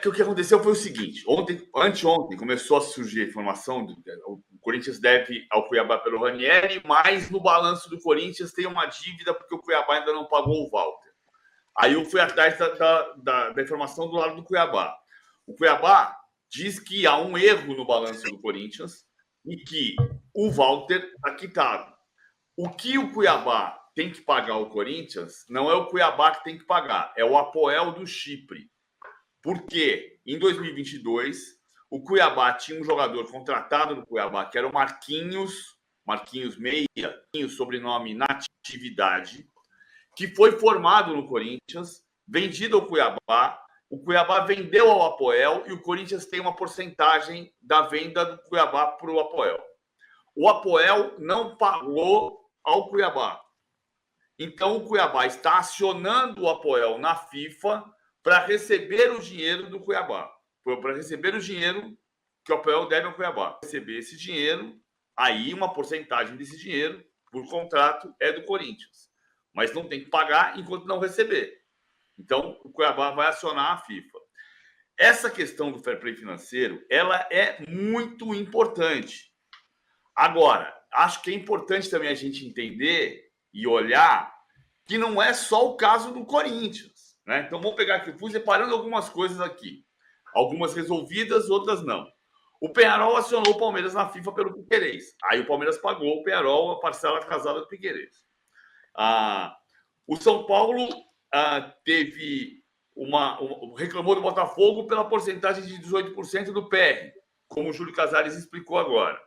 que o que aconteceu foi o seguinte: anteontem começou a surgir a informação de que o Corinthians deve ao Cuiabá pelo Ranieri, mas no balanço do Corinthians tem uma dívida porque o Cuiabá ainda não pagou o Walter. Aí eu fui atrás da informação do lado do Cuiabá. O Cuiabá diz que há um erro no balanço do Corinthians e que o Walter está quitado. O que o Cuiabá tem que pagar ao Corinthians não é o Cuiabá que tem que pagar, é o Apoel do Chipre. Porque em 2022, o Cuiabá tinha um jogador contratado no Cuiabá, que era o Marquinhos Meia, sobrenome Natividade, que foi formado no Corinthians, vendido ao Cuiabá. O Cuiabá vendeu ao Apoel e o Corinthians tem uma porcentagem da venda do Cuiabá para o Apoel. O Apoel não pagou ao Cuiabá. Então, o Cuiabá está acionando o Apoel na FIFA para receber o dinheiro do Cuiabá, para receber o dinheiro que o Apoel deve ao Cuiabá. Receber esse dinheiro, aí uma porcentagem desse dinheiro, por contrato, é do Corinthians. Mas não tem que pagar enquanto não receber. Então, o Cuiabá vai acionar a FIFA. Essa questão do fair play financeiro, ela é muito importante. Agora, acho que é importante também a gente entender e olhar que não é só o caso do Corinthians, né? Então, vamos pegar aqui, fui separando algumas coisas aqui. Algumas resolvidas, outras não. O Peñarol acionou o Palmeiras na FIFA pelo Piquerez. Aí o Palmeiras pagou o Peñarol a parcela atrasada do Piquerez. O São Paulo reclamou do Botafogo pela porcentagem de 18% do PR, como o Júlio Casares explicou agora.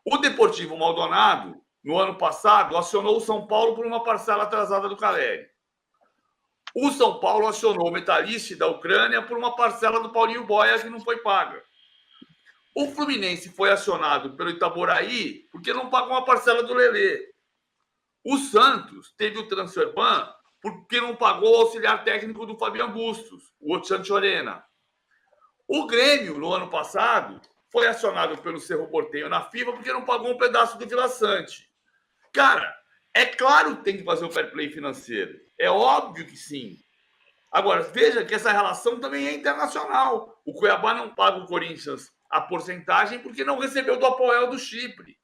O Deportivo Maldonado, no ano passado, acionou o São Paulo por uma parcela atrasada do Caleri. O São Paulo acionou o Metalist da Ucrânia por uma parcela do Paulinho Boia que não foi paga. O Fluminense foi acionado pelo Itaboraí porque não pagou uma parcela do Lelê. O Santos teve o transfer ban porque não pagou o auxiliar técnico do Fabiano Bustos, o Otchanchorena. O Grêmio, no ano passado, foi acionado pelo Cerro Porteño na FIFA porque não pagou um pedaço do Vila Sante. Cara, é claro que tem que fazer o fair play financeiro. É óbvio que sim. Agora, veja que essa relação também é internacional. O Cuiabá não paga o Corinthians a porcentagem porque não recebeu do Apoel do Chipre.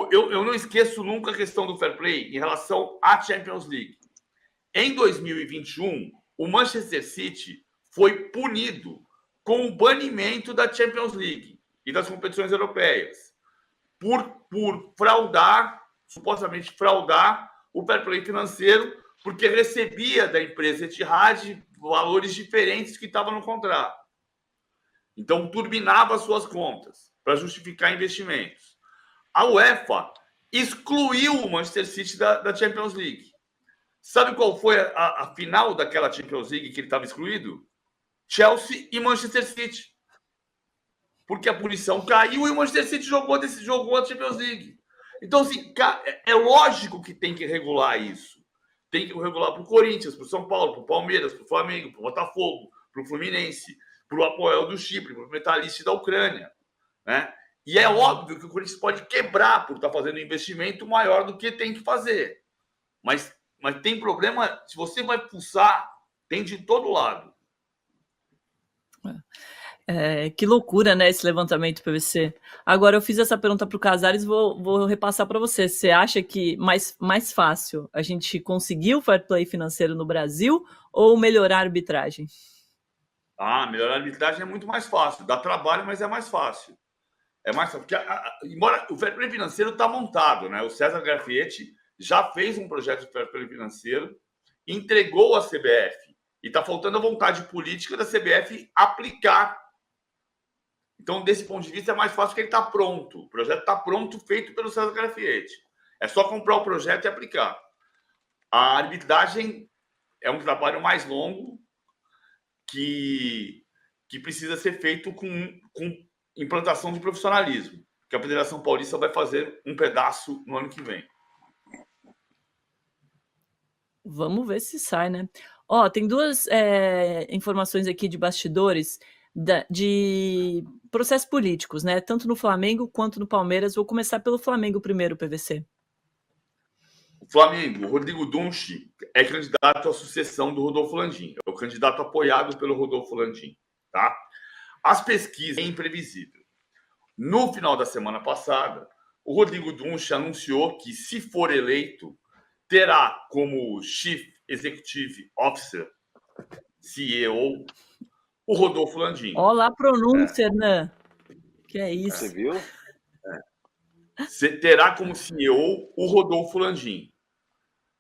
Eu não esqueço nunca a questão do fair play em relação à Champions League. Em 2021, o Manchester City foi punido com o banimento da Champions League e das competições europeias por fraudar, supostamente fraudar o fair play financeiro, porque recebia da empresa Etihad valores diferentes que estavam no contrato. Então, turbinava as suas contas para justificar investimentos. A UEFA excluiu o Manchester City da Champions League. Sabe qual foi a final daquela Champions League que ele estava excluído? Chelsea e Manchester City. Porque a punição caiu e o Manchester City jogou a Champions League. Então, assim, é lógico que tem que regular isso. Tem que regular para o Corinthians, para o São Paulo, para o Palmeiras, para o Flamengo, para o Botafogo, para o Fluminense, para o Apoel do Chipre, para o Metalist da Ucrânia, né? E é óbvio que o Corinthians pode quebrar por estar fazendo um investimento maior do que tem que fazer. Mas tem problema, se você vai pulsar, tem de todo lado. Que loucura, né, esse levantamento PVC. Agora, eu fiz essa pergunta para o Casares, vou repassar para você. Você acha que mais fácil a gente conseguir o fair play financeiro no Brasil ou melhorar a arbitragem? Melhorar a arbitragem é muito mais fácil. Dá trabalho, mas é mais fácil. É mais fácil. Porque, embora o fair play financeiro está montado, né? O César Grafietti já fez um projeto de fair play financeiro, entregou à CBF. E está faltando a vontade política da CBF aplicar. Então, desse ponto de vista, é mais fácil que ele está pronto. O projeto está pronto, feito pelo César Grafietti. É só comprar o projeto e aplicar. A arbitragem é um trabalho mais longo que precisa ser feito com implantação de profissionalismo, que a Federação Paulista vai fazer um pedaço no ano que vem. Vamos ver se sai, né? Tem duas informações aqui de bastidores de processos políticos, né? Tanto no Flamengo quanto no Palmeiras. Vou começar pelo Flamengo primeiro, PVC. Flamengo, o Rodrigo Dunchi é candidato à sucessão do Rodolfo Landim. É o candidato apoiado pelo Rodolfo Landim. Tá? As pesquisas é imprevisível. No final da semana passada, o Rodrigo Dunchi anunciou que, se for eleito, terá como Chief Executive Officer, CEO, o Rodolfo Landim. Olha a pronúncia, Hernan. Que é isso? Você viu? Você terá como CEO o Rodolfo Landim.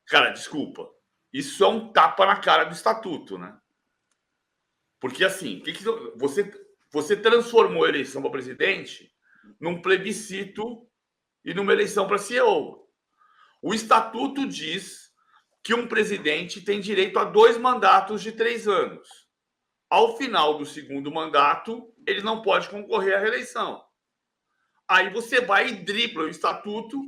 Cara, desculpa. Isso é um tapa na cara do estatuto, né? Porque, assim, você transformou a eleição para presidente num plebiscito e numa eleição para CEO. O estatuto diz que um presidente tem direito a 2 mandatos de 3 anos. Ao final do segundo mandato, ele não pode concorrer à reeleição. Aí você vai e dribla o estatuto,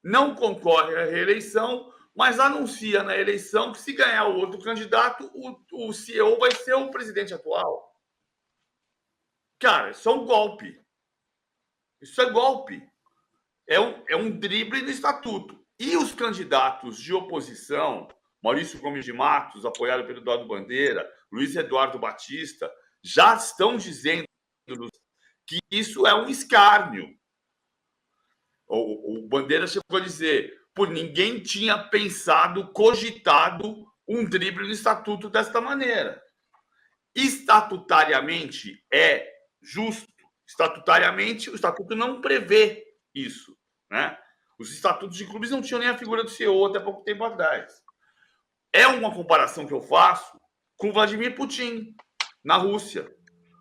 não concorre à reeleição, mas anuncia na eleição que, se ganhar o outro candidato, o CEO vai ser o presidente atual. Cara, isso é um golpe. Isso é golpe. É um drible no estatuto. E os candidatos de oposição, Maurício Gomes de Matos, apoiado pelo Eduardo Bandeira, Luiz Eduardo Batista, já estão dizendo que isso é um escárnio. O Bandeira chegou a dizer: ninguém tinha pensado, cogitado um drible no estatuto desta maneira. Estatutariamente é justo. Estatutariamente, o estatuto não prevê isso, né? Os estatutos de clubes não tinham nem a figura do CEO até pouco tempo atrás. É uma comparação que eu faço com Vladimir Putin, na Rússia.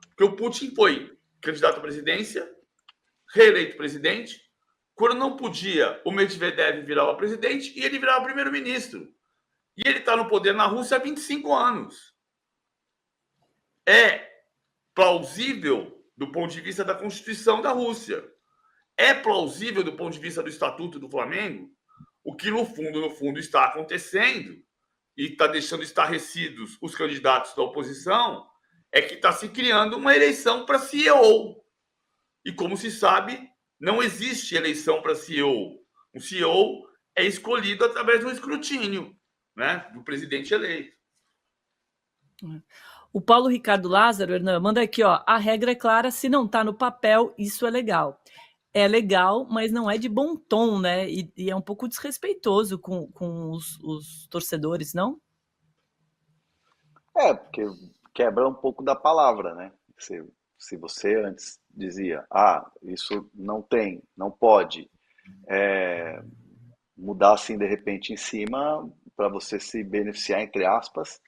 Porque o Putin foi candidato à presidência, reeleito presidente. Quando não podia, o Medvedev virava presidente e ele virava primeiro-ministro. E ele está no poder na Rússia há 25 anos. É plausível do ponto de vista da Constituição da Rússia. É plausível do ponto de vista do Estatuto do Flamengo. O que, no fundo, está acontecendo e está deixando estarrecidos os candidatos da oposição é que está se criando uma eleição para CEO. E, como se sabe, não existe eleição para CEO. O CEO é escolhido através do escrutínio, né, do presidente eleito. O Paulo Ricardo Lázaro, Hernan, manda aqui, ó. A regra é clara, se não está no papel, isso é legal. É legal, mas não é de bom tom, né? E é um pouco desrespeitoso com os torcedores, não? Porque quebra um pouco da palavra, né? Se você antes dizia, isso não tem, não pode, mudar assim de repente em cima para você se beneficiar, entre aspas,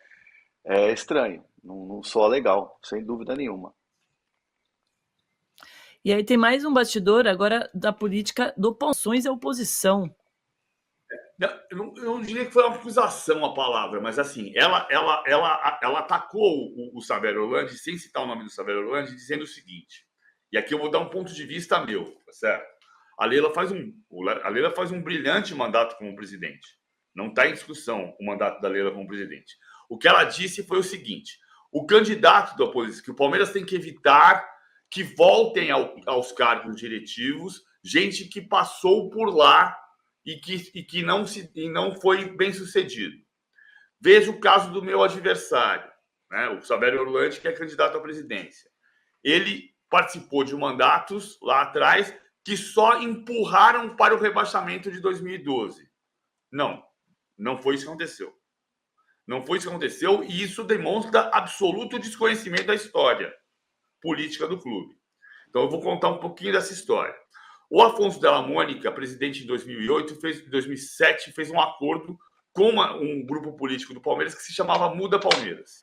é estranho, não soa legal, sem dúvida nenhuma. E aí tem mais um bastidor agora da política do oposições à oposição. Eu não diria que foi uma acusação a palavra, mas assim, ela atacou o Savério Orlandi, sem citar o nome do Savério Orlandi, dizendo o seguinte, e aqui eu vou dar um ponto de vista meu, tá certo? A Leila faz um brilhante mandato como presidente. Não está em discussão o mandato da Leila como presidente. O que ela disse foi o seguinte: o candidato da oposição, que o Palmeiras tem que evitar que voltem aos cargos diretivos gente que passou por lá e que não foi bem sucedido. Veja o caso do meu adversário, né, o Savério Orlandi, que é candidato à presidência. Ele participou de mandatos lá atrás que só empurraram para o rebaixamento de 2012. Não foi isso que aconteceu. Não foi isso que aconteceu, e isso demonstra absoluto desconhecimento da história política do clube. Então, eu vou contar um pouquinho dessa história. O Afonso Della Mônica, presidente em 2007, fez um acordo com um grupo político do Palmeiras que se chamava Muda Palmeiras.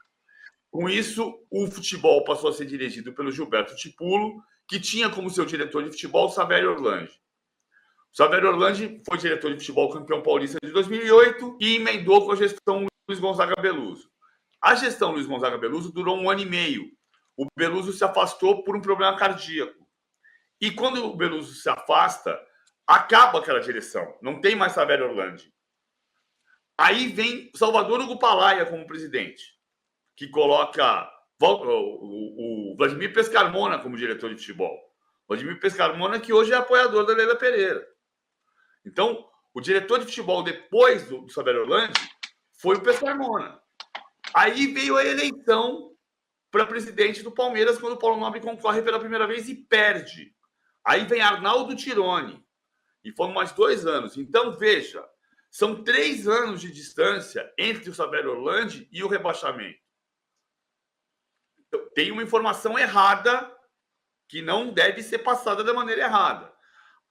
Com isso, o futebol passou a ser dirigido pelo Gilberto Tipulo, que tinha como seu diretor de futebol o Savério Orlandi. O Savério Orlandi foi diretor de futebol campeão paulista de 2008 e emendou com a gestão Luiz Gonzaga Beluso. A gestão Luiz Gonzaga Beluso durou 1 ano e meio. O Beluso se afastou por um problema cardíaco. E quando o Beluso se afasta, acaba aquela direção. Não tem mais Savério Orlandi. Aí vem Salvador Hugo Palaia como presidente, que coloca o Vladimir Pescarmona como diretor de futebol. Vladimir Pescarmona, que hoje é apoiador da Leila Pereira. Então, O diretor de futebol depois do Saber Orlandi foi o Pescarmona. Aí veio a eleição para presidente do Palmeiras, quando o Paulo Nobre concorre pela primeira vez e perde. Aí vem Arnaldo Tironi. E foram mais 2 anos. Então, veja, são 3 anos de distância entre o Saber Orlandi e o rebaixamento. Então, tem uma informação errada que não deve ser passada da maneira errada.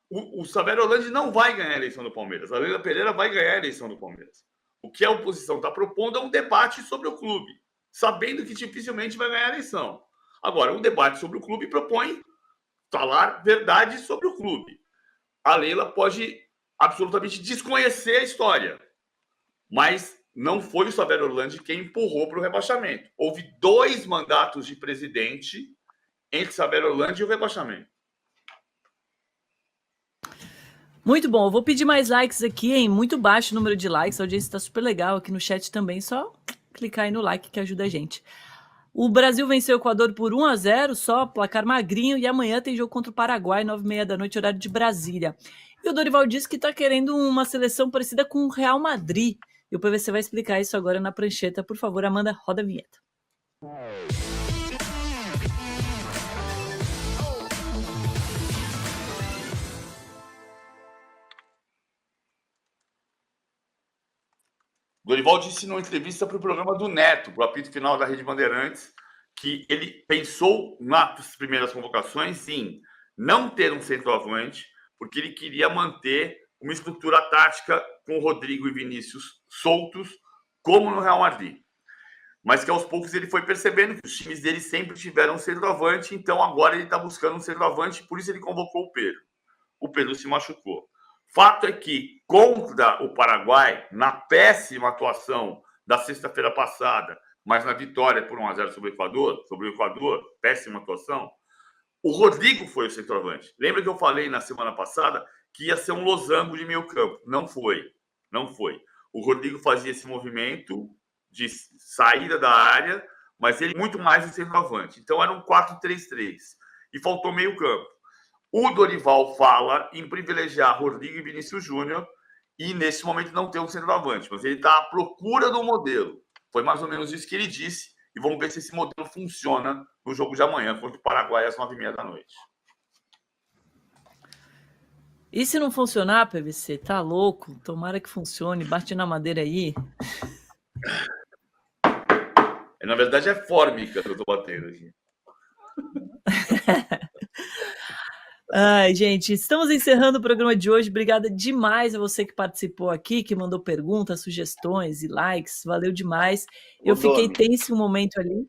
O Saber Orlandi não vai ganhar a eleição do Palmeiras. A Leila Pereira vai ganhar a eleição do Palmeiras. O que a oposição está propondo é um debate sobre o clube, sabendo que dificilmente vai ganhar a eleição. Agora, um debate sobre o clube propõe falar verdade sobre o clube. A Leila pode absolutamente desconhecer a história, mas não foi o Saber Orlandi quem empurrou para o rebaixamento. Houve 2 mandatos de presidente entre Saber Orlandi e o rebaixamento. Muito bom, eu vou pedir mais likes aqui, hein? Muito baixo o número de likes, a audiência está super legal aqui no chat também, só clicar aí no like que ajuda a gente. O Brasil venceu o Equador por 1-0, só placar magrinho, e amanhã tem jogo contra o Paraguai, 9h30 da noite, horário de Brasília. E o Dorival disse que está querendo uma seleção parecida com o Real Madrid, e o PVC vai explicar isso agora na prancheta. Por favor, Amanda, roda a vinheta. Dorival disse numa entrevista para o programa do Neto, para o apito final da Rede Bandeirantes, que ele pensou nas primeiras convocações em não ter um centroavante, porque ele queria manter uma estrutura tática com Rodrigo e Vinícius soltos, como no Real Madrid. Mas que aos poucos ele foi percebendo que os times dele sempre tiveram um centroavante, então agora ele está buscando um centroavante, por isso ele convocou o Pedro. O Pedro se machucou. Fato é que, contra o Paraguai, na péssima atuação da sexta-feira passada, mas na vitória por 1-0 sobre o Equador, péssima atuação, o Rodrigo foi o centroavante. Lembra que eu falei na semana passada que ia ser um losango de meio campo? Não foi. Não foi. O Rodrigo fazia esse movimento de saída da área, mas ele muito mais um centroavante. Então era um 4-3-3. E faltou meio campo. O Dorival fala em privilegiar Rodrigo e Vinícius Júnior e, nesse momento, não ter um centroavante. Mas ele está à procura do modelo. Foi mais ou menos isso que ele disse. E vamos ver se esse modelo funciona no jogo de amanhã contra o Paraguai às 9h30 da noite. E se não funcionar, PVC? Tá louco? Tomara que funcione. Bate na madeira aí. Na verdade, é fórmica que eu tô batendo aqui. Ai, gente, estamos encerrando o programa de hoje. Obrigada demais a você que participou aqui, que mandou perguntas, sugestões e likes. Valeu demais. Eu fiquei tenso um momento ali.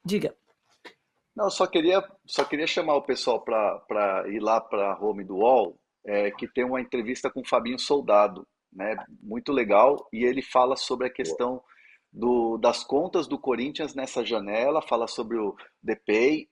Diga. Não, só queria chamar o pessoal para ir lá para a home do UOL, que tem uma entrevista com o Fabinho Soldado, né? Muito legal. E ele fala sobre a questão das contas do Corinthians nessa janela, fala sobre o Depay,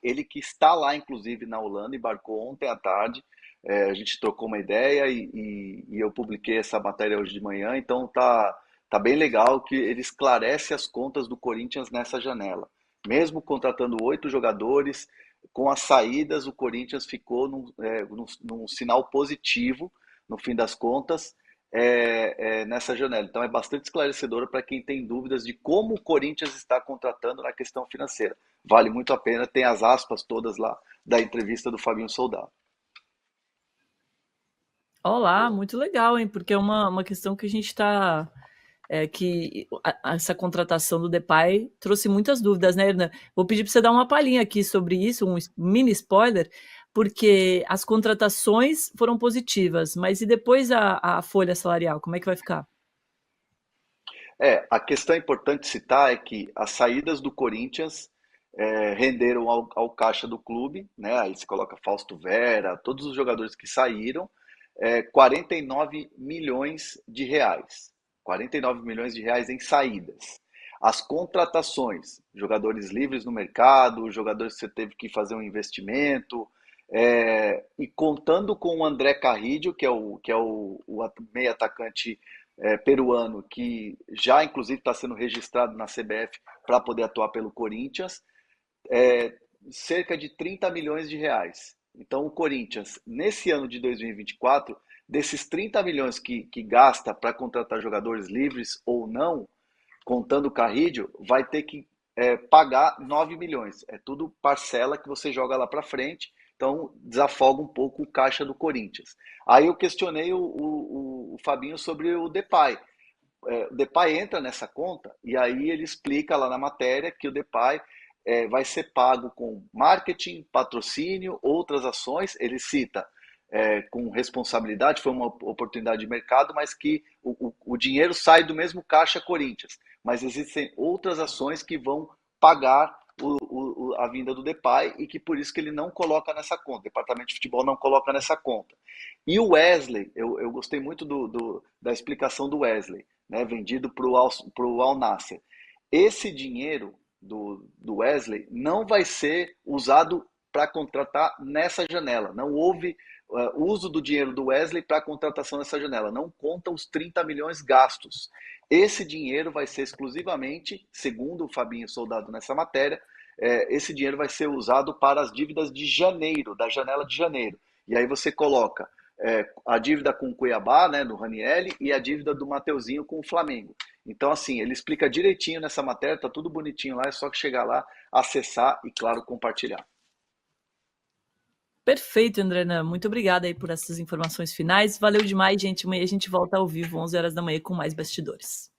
ele que está lá, inclusive, na Holanda, embarcou ontem à tarde. A gente trocou uma ideia e eu publiquei essa matéria hoje de manhã, então tá bem legal que ele esclarece as contas do Corinthians nessa janela. Mesmo contratando 8 jogadores, com as saídas, o Corinthians ficou num sinal positivo, no fim das contas, nessa janela. Então é bastante esclarecedora para quem tem dúvidas de como o Corinthians está contratando na questão financeira. Vale muito a pena, tem as aspas todas lá da entrevista do Fabinho Soldado. Olá, muito legal, hein? Porque é uma questão que a gente está... essa contratação do Depay trouxe muitas dúvidas, né, Hernan? Vou pedir para você dar uma palhinha aqui sobre isso, um mini spoiler, porque as contratações foram positivas, mas e depois a folha salarial, como é que vai ficar? A questão importante citar é que as saídas do Corinthians renderam ao caixa do clube, né? Aí se coloca Fausto Vera, todos os jogadores que saíram, 49 milhões de reais. 49 milhões de reais em saídas. As contratações, jogadores livres no mercado, jogadores que você teve que fazer um investimento, e contando com o André Carrillo, que é o meio atacante peruano, que já inclusive está sendo registrado na CBF para poder atuar pelo Corinthians, cerca de 30 milhões de reais. Então o Corinthians, nesse ano de 2024, desses 30 milhões que gasta para contratar jogadores livres ou não, contando o Carrídio, vai ter que pagar 9 milhões. É tudo parcela que você joga lá para frente, então desafoga um pouco o caixa do Corinthians. Aí eu questionei o Fabinho sobre o Depay. O Depay entra nessa conta e aí ele explica lá na matéria que o Depay vai ser pago com marketing, patrocínio, outras ações. Ele cita com responsabilidade, foi uma oportunidade de mercado, mas que o dinheiro sai do mesmo caixa Corinthians. Mas existem outras ações que vão pagar a vinda do Depay e que por isso que ele não coloca nessa conta. O departamento de futebol não coloca nessa conta. E o Wesley, eu gostei muito da explicação do Wesley, né, vendido para o Al Nassr. Esse dinheiro do Wesley não vai ser usado para contratar nessa janela. Não houve uso do dinheiro do Wesley para contratação nessa janela. Não conta os 30 milhões gastos. Esse dinheiro vai ser exclusivamente, segundo o Fabinho Soldado nessa matéria, esse dinheiro vai ser usado para as dívidas de janeiro, da janela de janeiro. E aí você coloca a dívida com o Cuiabá, né, no Ranieri, e a dívida do Mateuzinho com o Flamengo. Então, assim, ele explica direitinho nessa matéria, tá tudo bonitinho lá, é só que chegar lá, acessar e, claro, compartilhar. Perfeito, André. Muito obrigada aí por essas informações finais. Valeu demais, gente. Amanhã a gente volta ao vivo, 11 horas da manhã, com mais bastidores.